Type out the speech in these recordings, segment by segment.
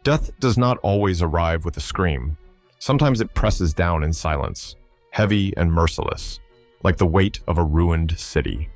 Death does not always arrive with a scream. Sometimes it presses down in silence, heavy and merciless, like the weight of a ruined city.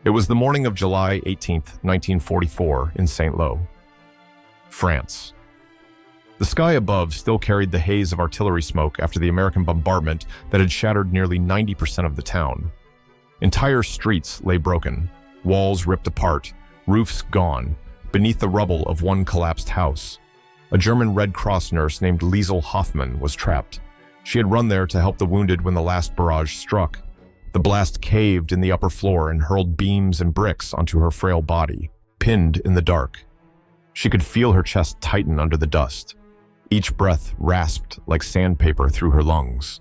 It was the morning of July 18th, 1944, in Saint-Lô, France. The sky above still carried the haze of artillery smoke after the American bombardment that had shattered nearly 90% of the town. Entire streets lay broken, walls ripped apart, roofs gone, beneath the rubble of one collapsed house. A German Red Cross nurse named Liesel Hoffmann was trapped. She had run there to help the wounded when the last barrage struck. The blast caved in the upper floor and hurled beams and bricks onto her frail body, pinned in the dark. She could feel her chest tighten under the dust. Each breath rasped like sandpaper through her lungs.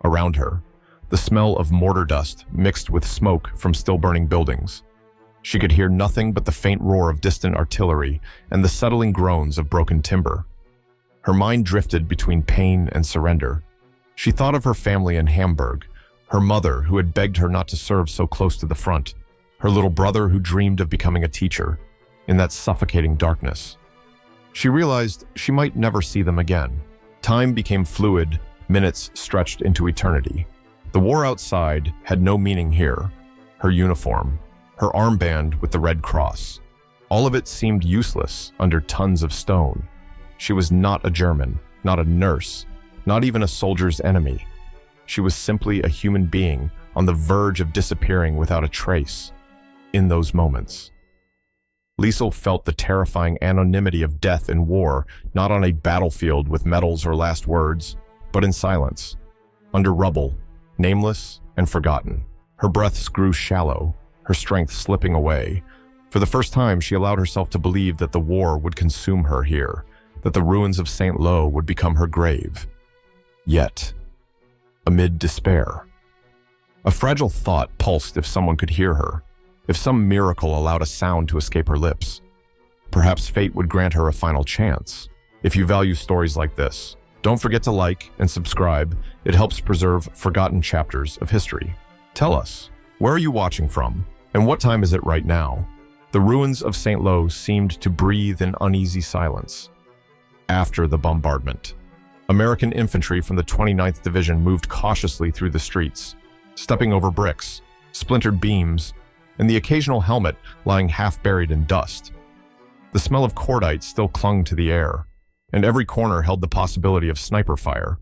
Around her, the smell of mortar dust mixed with smoke from still-burning buildings. She could hear nothing but the faint roar of distant artillery and the settling groans of broken timber. Her mind drifted between pain and surrender. She thought of her family in Hamburg, her mother who had begged her not to serve so close to the front, her little brother who dreamed of becoming a teacher, in that suffocating darkness. She realized she might never see them again. Time became fluid, minutes stretched into eternity. The war outside had no meaning here. Her uniform, her armband with the Red Cross. All of it seemed useless under tons of stone. She was not a German, not a nurse, not even a soldier's enemy. She was simply a human being on the verge of disappearing without a trace. In those moments, Liesel felt the terrifying anonymity of death in war, not on a battlefield with medals or last words, but in silence, under rubble, nameless and forgotten. Her breaths grew shallow, her strength slipping away. For the first time, she allowed herself to believe that the war would consume her here, that the ruins of Saint-Lô would become her grave. Yet, amid despair, a fragile thought pulsed if someone could hear her, if some miracle allowed a sound to escape her lips. Perhaps fate would grant her a final chance. If you value stories like this, don't forget to like and subscribe. It helps preserve forgotten chapters of history. Tell us, where are you watching from, and what time is it right now? The ruins of Saint-Lô seemed to breathe in uneasy silence. After the bombardment, American infantry from the 29th Division moved cautiously through the streets, stepping over bricks, splintered beams, and the occasional helmet lying half-buried in dust. The smell of cordite still clung to the air, and every corner held the possibility of sniper fire.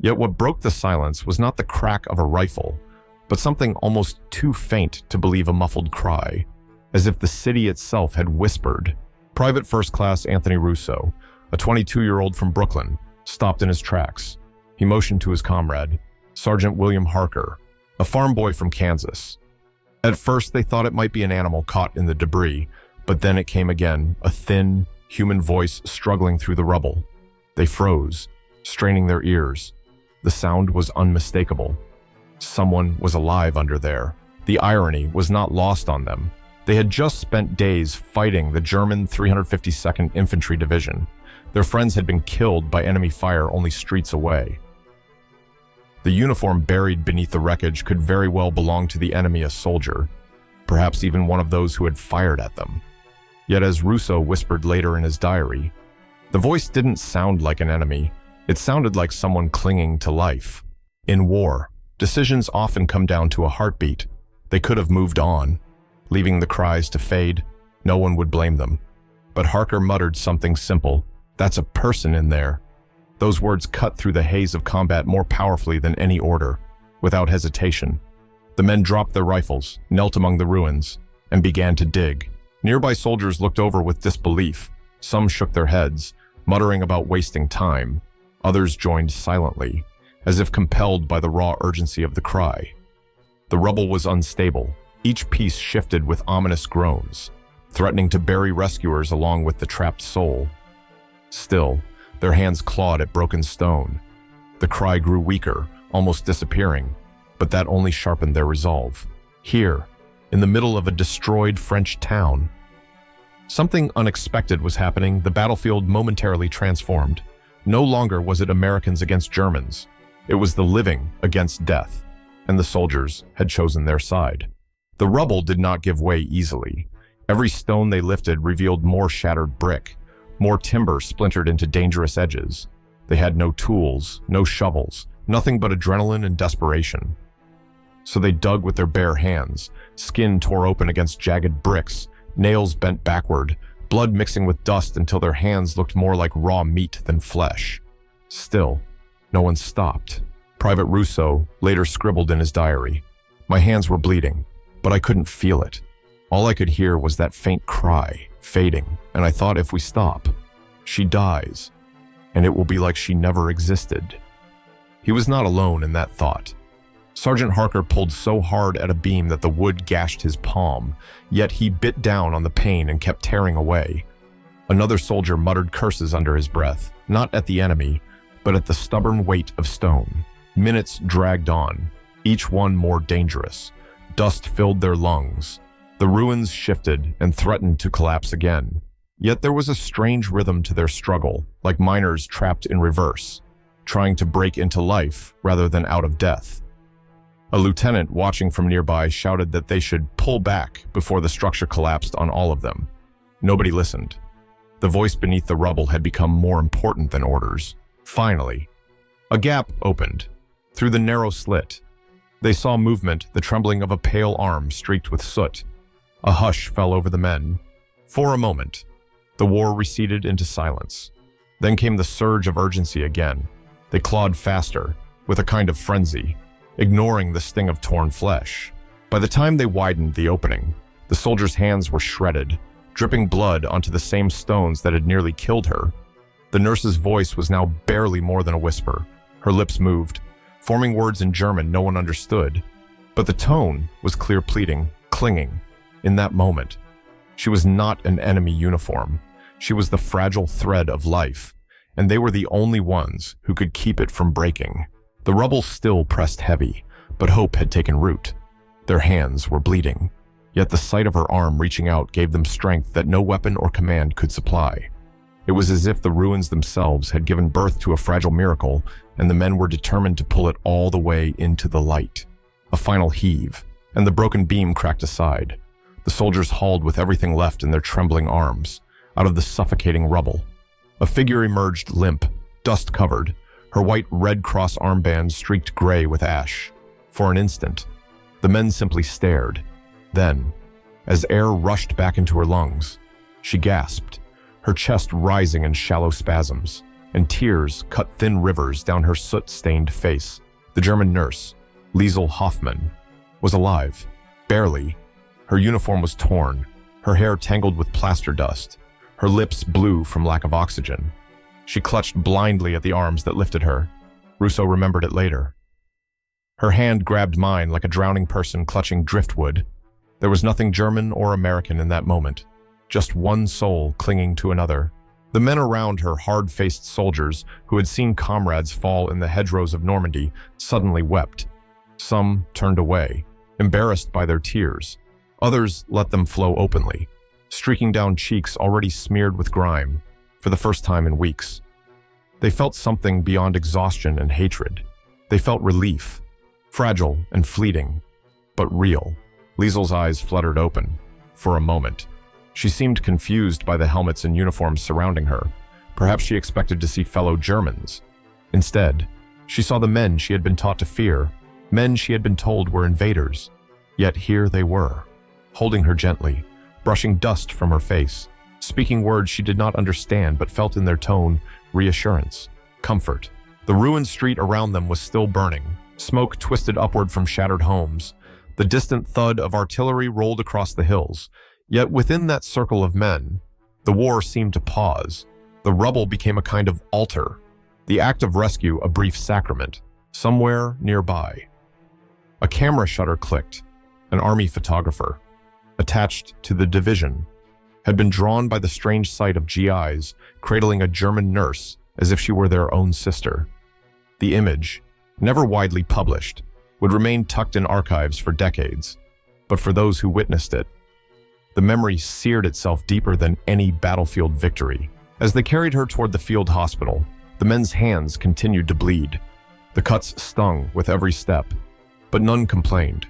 Yet what broke the silence was not the crack of a rifle, but something almost too faint to believe a muffled cry, as if the city itself had whispered. Private First Class Anthony Russo, a 22-year-old from Brooklyn, stopped in his tracks. He motioned to his comrade, Sergeant William Harker, a farm boy from Kansas. At first, they thought it might be an animal caught in the debris, but then it came again, a thin, human voice struggling through the rubble. They froze, straining their ears. The sound was unmistakable. Someone was alive under there. The irony was not lost on them. They had just spent days fighting the German 352nd Infantry Division. Their friends had been killed by enemy fire only streets away. The uniform buried beneath the wreckage could very well belong to the enemy, a soldier, perhaps even one of those who had fired at them. Yet as Russo whispered later in his diary, the voice didn't sound like an enemy. It sounded like someone clinging to life. In war, decisions often come down to a heartbeat. They could have moved on, leaving the cries to fade. No one would blame them. But Harker muttered something simple. "That's a person in there." Those words cut through the haze of combat more powerfully than any order. Without hesitation, the men dropped their rifles, knelt among the ruins, and began to dig. Nearby soldiers looked over with disbelief. Some shook their heads, muttering about wasting time. Others joined silently, as if compelled by the raw urgency of the cry. The rubble was unstable. Each piece shifted with ominous groans, threatening to bury rescuers along with the trapped soul. Still, their hands clawed at broken stone. The cry grew weaker, almost disappearing, but that only sharpened their resolve. Here, in the middle of a destroyed French town, something unexpected was happening. The battlefield momentarily transformed. No longer was it Americans against Germans. It was the living against death, and the soldiers had chosen their side. The rubble did not give way easily. Every stone they lifted revealed more shattered brick, More timber splintered into dangerous edges. They had no tools, no shovels, nothing but adrenaline and desperation. So they dug with their bare hands, skin tore open against jagged bricks, nails bent backward, blood mixing with dust until their hands looked more like raw meat than flesh. Still, no one stopped. Private Russo later scribbled in his diary, "My hands were bleeding, but I couldn't feel it. All I could hear was that faint cry, fading, and I thought if we stop, she dies, and it will be like she never existed." He was not alone in that thought. Sergeant Harker pulled so hard at a beam that the wood gashed his palm, yet he bit down on the pain and kept tearing away. Another soldier muttered curses under his breath, not at the enemy, but at the stubborn weight of stone. Minutes dragged on, each one more dangerous. Dust filled their lungs. The ruins shifted and threatened to collapse again. Yet there was a strange rhythm to their struggle, like miners trapped in reverse, trying to break into life rather than out of death. A lieutenant watching from nearby shouted that they should pull back before the structure collapsed on all of them. Nobody listened. The voice beneath the rubble had become more important than orders. Finally, a gap opened. Through the narrow slit, they saw movement, the trembling of a pale arm streaked with soot. A hush fell over the men. For a moment, the war receded into silence. Then came the surge of urgency again. They clawed faster, with a kind of frenzy, ignoring the sting of torn flesh. By the time they widened the opening, the soldier's hands were shredded, dripping blood onto the same stones that had nearly killed her. The nurse's voice was now barely more than a whisper. Her lips moved, forming words in German no one understood. But the tone was clear pleading, clinging. In that moment, she was not an enemy uniform. She was the fragile thread of life, and they were the only ones who could keep it from breaking. The rubble still pressed heavy, but hope had taken root. Their hands were bleeding, yet the sight of her arm reaching out gave them strength that no weapon or command could supply. It was as if the ruins themselves had given birth to a fragile miracle, and the men were determined to pull it all the way into the light. A final heave, and the broken beam cracked aside. The soldiers hauled with everything left in their trembling arms, out of the suffocating rubble. A figure emerged limp, dust-covered, her white Red Cross armband streaked gray with ash. For an instant, the men simply stared. Then, as air rushed back into her lungs, she gasped, her chest rising in shallow spasms, and tears cut thin rivers down her soot-stained face. The German nurse, Liesel Hoffmann, was alive, barely. Her uniform was torn, her hair tangled with plaster dust, her lips blue from lack of oxygen. She clutched blindly at the arms that lifted her. Russo remembered it later. Her hand grabbed mine like a drowning person clutching driftwood. There was nothing German or American in that moment, just one soul clinging to another. The men around her, hard-faced soldiers who had seen comrades fall in the hedgerows of Normandy, suddenly wept. Some turned away, embarrassed by their tears. Others let them flow openly, streaking down cheeks already smeared with grime. For the first time in weeks, they felt something beyond exhaustion and hatred. They felt relief, fragile and fleeting, but real. Liesel's eyes fluttered open. For a moment, she seemed confused by the helmets and uniforms surrounding her. Perhaps she expected to see fellow Germans. Instead, she saw the men she had been taught to fear, men she had been told were invaders. Yet here they were, holding her gently, brushing dust from her face, speaking words she did not understand but felt in their tone reassurance, comfort. The ruined street around them was still burning. Smoke twisted upward from shattered homes. The distant thud of artillery rolled across the hills. Yet within that circle of men, the war seemed to pause. The rubble became a kind of altar, the act of rescue a brief sacrament, somewhere nearby. A camera shutter clicked. An army photographer, attached to the division, had been drawn by the strange sight of GIs cradling a German nurse as if she were their own sister. The image, never widely published, would remain tucked in archives for decades, but for those who witnessed it, the memory seared itself deeper than any battlefield victory. As they carried her toward the field hospital, the men's hands continued to bleed. The cuts stung with every step, but none complained.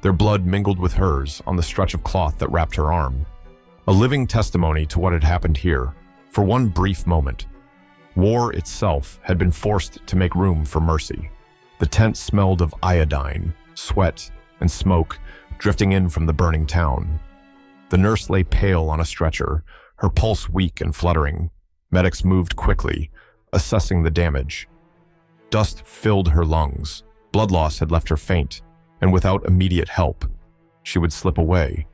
Their blood mingled with hers on the stretch of cloth that wrapped her arm. A living testimony to what had happened here, For one brief moment, war itself had been forced to make room for mercy. The tent smelled of iodine, sweat, and smoke drifting in from the burning town. The nurse lay pale on a stretcher, her pulse weak and fluttering. Medics moved quickly, assessing the damage. Dust filled her lungs. Blood loss had left her faint, and without immediate help, she would slip away.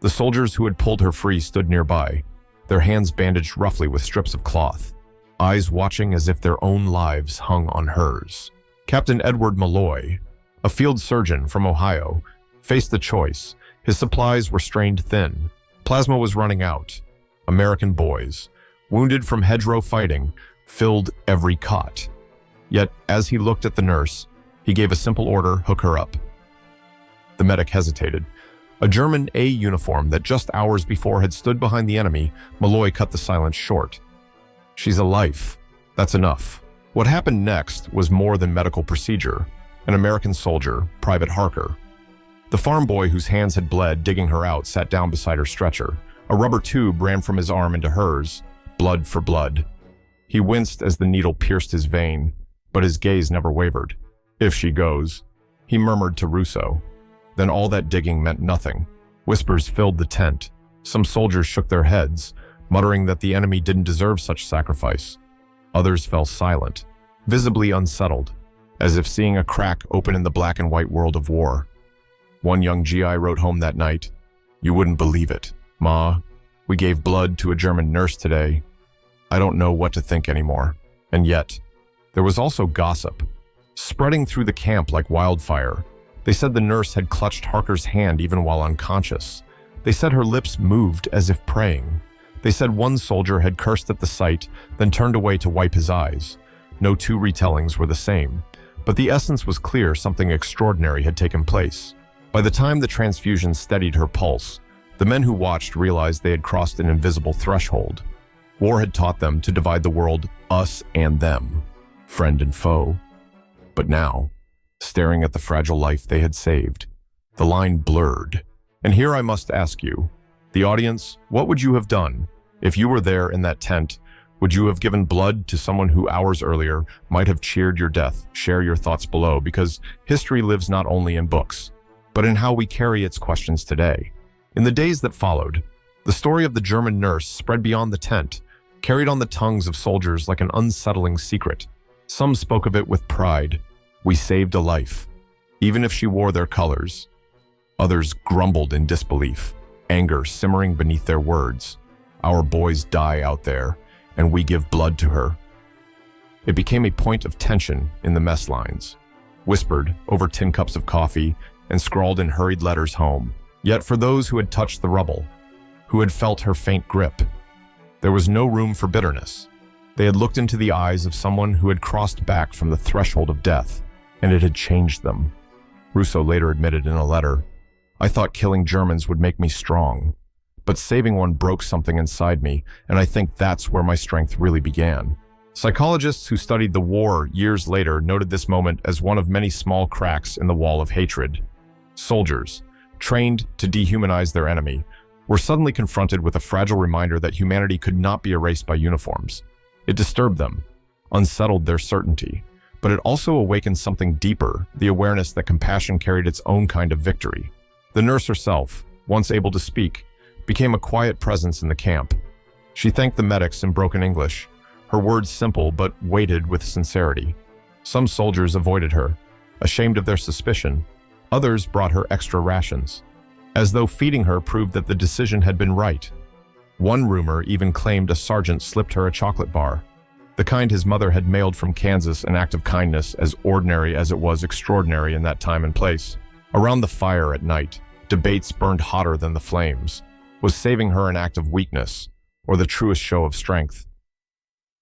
The soldiers who had pulled her free stood nearby, their hands bandaged roughly with strips of cloth, eyes watching as if their own lives hung on hers. Captain Edward Malloy, a field surgeon from Ohio, faced the choice. His supplies were strained thin. Plasma was running out. American boys, wounded from hedgerow fighting, filled every cot. Yet, as he looked at the nurse, he gave a simple order: hook her up. The medic hesitated. A German A uniform that just hours before had stood behind the enemy, Malloy cut the silence short. She's a life. That's enough. What happened next was more than medical procedure. An American soldier, Private Harker. The farm boy whose hands had bled digging her out sat down beside her stretcher. A rubber tube ran from his arm into hers, blood for blood. He winced as the needle pierced his vein, but his gaze never wavered. If she goes, he murmured to Russo. Then all that digging meant nothing. Whispers filled the tent. Some soldiers shook their heads, muttering that the enemy didn't deserve such sacrifice. Others fell silent, visibly unsettled, as if seeing a crack open in the black and white world of war. One young GI wrote home that night, "You wouldn't believe it, Ma. We gave blood to a German nurse today. I don't know what to think anymore." And yet, there was also gossip, spreading through the camp like wildfire. They said the nurse had clutched Harker's hand even while unconscious. They said her lips moved as if praying. They said one soldier had cursed at the sight, then turned away to wipe his eyes. No two retellings were the same, but the essence was clear: something extraordinary had taken place. By the time the transfusion steadied her pulse, the men who watched realized they had crossed an invisible threshold. War had taught them to divide the world, us and them, friend and foe. But now, staring at the fragile life they had saved, the line blurred. And here I must ask you, the audience, what would you have done? If you were there in that tent, would you have given blood to someone who hours earlier might have cheered your death? Share your thoughts below, because history lives not only in books, but in how we carry its questions today. In the days that followed, the story of the German nurse spread beyond the tent, carried on the tongues of soldiers like an unsettling secret. Some spoke of it with pride. We saved a life, even if she wore their colors. Others grumbled in disbelief, anger simmering beneath their words. Our boys die out there, and we give blood to her. It became a point of tension in the mess lines, whispered over tin cups of coffee and scrawled in hurried letters home. Yet for those who had touched the rubble, who had felt her faint grip, there was no room for bitterness. They had looked into the eyes of someone who had crossed back from the threshold of death, and it had changed them. Russo later admitted in a letter, "I thought killing Germans would make me strong, but saving one broke something inside me, and I think that's where my strength really began." Psychologists who studied the war years later noted this moment as one of many small cracks in the wall of hatred. Soldiers, trained to dehumanize their enemy, were suddenly confronted with a fragile reminder that humanity could not be erased by uniforms. It disturbed them, unsettled their certainty, but it also awakened something deeper, the awareness that compassion carried its own kind of victory. The nurse herself, once able to speak, became a quiet presence in the camp. She thanked the medics in broken English, her words simple but weighted with sincerity. Some soldiers avoided her, ashamed of their suspicion. Others brought her extra rations, as though feeding her proved that the decision had been right. One rumor even claimed a sergeant slipped her a chocolate bar, the kind his mother had mailed from Kansas, an act of kindness as ordinary as it was extraordinary in that time and place. Around the fire at night, debates burned hotter than the flames. Was saving her an act of weakness, or the truest show of strength?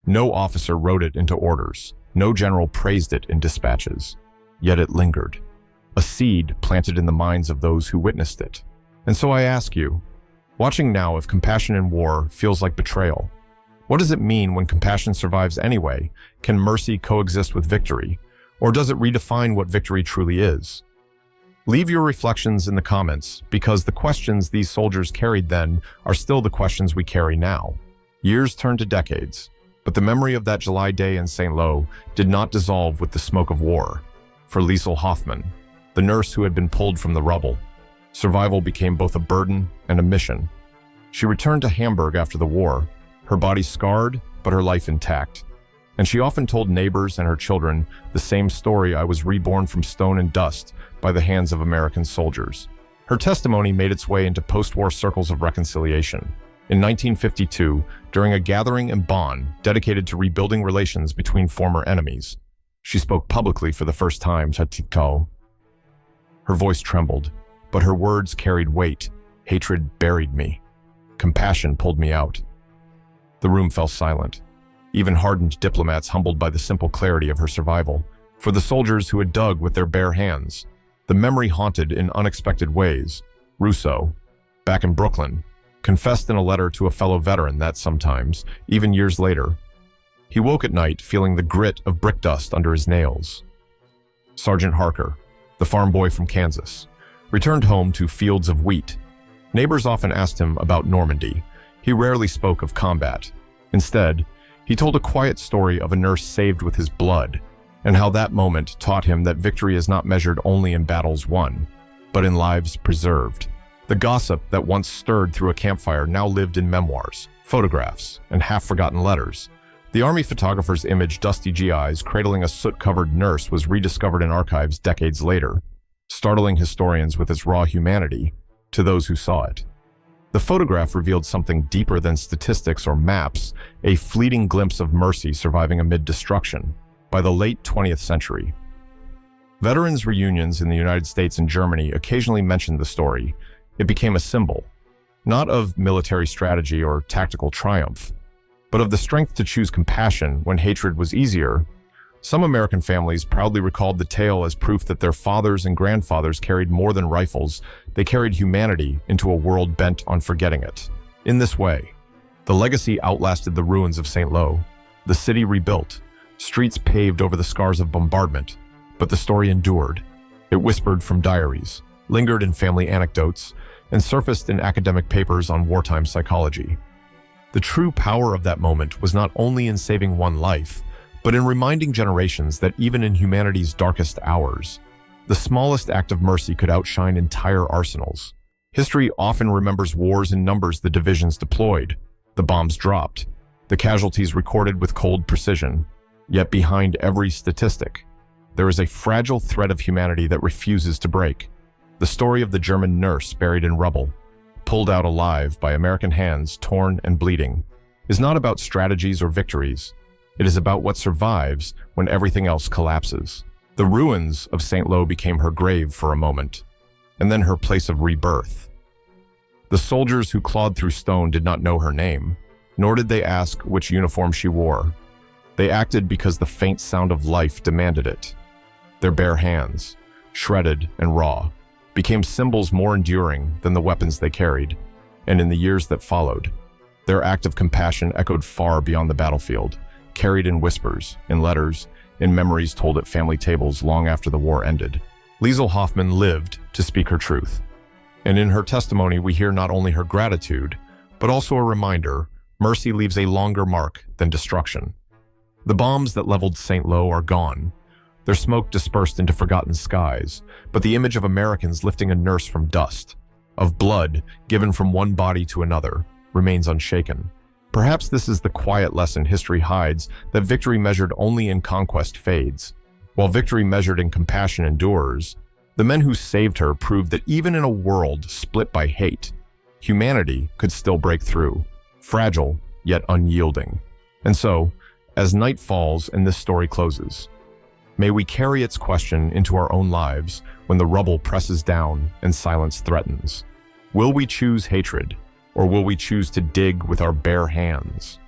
No officer wrote it into orders. No general praised it in dispatches. Yet it lingered, a seed planted in the minds of those who witnessed it. And so I ask you, watching now, if compassion in war feels like betrayal, what does it mean when compassion survives anyway? Can mercy coexist with victory? Or does it redefine what victory truly is? Leave your reflections in the comments, because the questions these soldiers carried then are still the questions we carry now. Years turned to decades, but the memory of that July day in St. Lo did not dissolve with the smoke of war. For Liesl Hoffman, the nurse who had been pulled from the rubble, survival became both a burden and a mission. She returned to Hamburg after the war, her body scarred, but her life intact. And she often told neighbors and her children the same story: I was reborn from stone and dust by the hands of American soldiers. Her testimony made its way into post-war circles of reconciliation. In 1952, during a gathering in Bonn dedicated to rebuilding relations between former enemies, she spoke publicly for the first time to Tikal. Her voice trembled, but her words carried weight. Hatred buried me. Compassion pulled me out. The room fell silent. Even hardened diplomats humbled by the simple clarity of her survival. For the soldiers who had dug with their bare hands, the memory haunted in unexpected ways. Rousseau, back in Brooklyn, confessed in a letter to a fellow veteran that sometimes, even years later, he woke at night feeling the grit of brick dust under his nails. Sergeant Harker, the farm boy from Kansas, returned home to fields of wheat. Neighbors often asked him about Normandy. He rarely spoke of combat. Instead, he told a quiet story of a nurse saved with his blood, and how that moment taught him that victory is not measured only in battles won, but in lives preserved. The gossip that once stirred through a campfire now lived in memoirs, photographs, and half-forgotten letters. The Army photographer's image, dusty GIs cradling a soot-covered nurse, was rediscovered in archives decades later, startling historians with its raw humanity to those who saw it. The photograph revealed something deeper than statistics or maps, a fleeting glimpse of mercy surviving amid destruction. By the late 20th century, veterans' reunions in the United States and Germany occasionally mentioned the story. It became a symbol, not of military strategy or tactical triumph, but of the strength to choose compassion when hatred was easier. Some American families proudly recalled the tale as proof that their fathers and grandfathers carried more than rifles. They carried humanity into a world bent on forgetting it. In this way, the legacy outlasted the ruins of St. Lo. The city rebuilt, streets paved over the scars of bombardment, but the story endured. It whispered from diaries, lingered in family anecdotes, and surfaced in academic papers on wartime psychology. The true power of that moment was not only in saving one life, but in reminding generations that even in humanity's darkest hours, the smallest act of mercy could outshine entire arsenals. History often remembers wars in numbers: the divisions deployed, the bombs dropped, the casualties recorded with cold precision. Yet behind every statistic, there is a fragile thread of humanity that refuses to break. The story of the German nurse buried in rubble, pulled out alive by American hands, torn and bleeding, is not about strategies or victories. It is about what survives when everything else collapses. The ruins of St. Lo became her grave for a moment, and then her place of rebirth. The soldiers who clawed through stone did not know her name, nor did they ask which uniform she wore. They acted because the faint sound of life demanded it. Their bare hands, shredded and raw, became symbols more enduring than the weapons they carried, and in the years that followed, their act of compassion echoed far beyond the battlefield, carried in whispers, in letters, in memories told at family tables long after the war ended. Liesl Hoffman lived to speak her truth, and in her testimony we hear not only her gratitude, but also a reminder: mercy leaves a longer mark than destruction. The bombs that leveled St. Lo are gone, their smoke dispersed into forgotten skies, but the image of Americans lifting a nurse from dust, of blood given from one body to another, remains unshaken. Perhaps this is the quiet lesson history hides, that victory measured only in conquest fades, while victory measured in compassion endures. The men who saved her proved that even in a world split by hate, humanity could still break through, fragile yet unyielding. And so, as night falls and this story closes, may we carry its question into our own lives when the rubble presses down and silence threatens. Will we choose hatred, or will we choose to dig with our bare hands?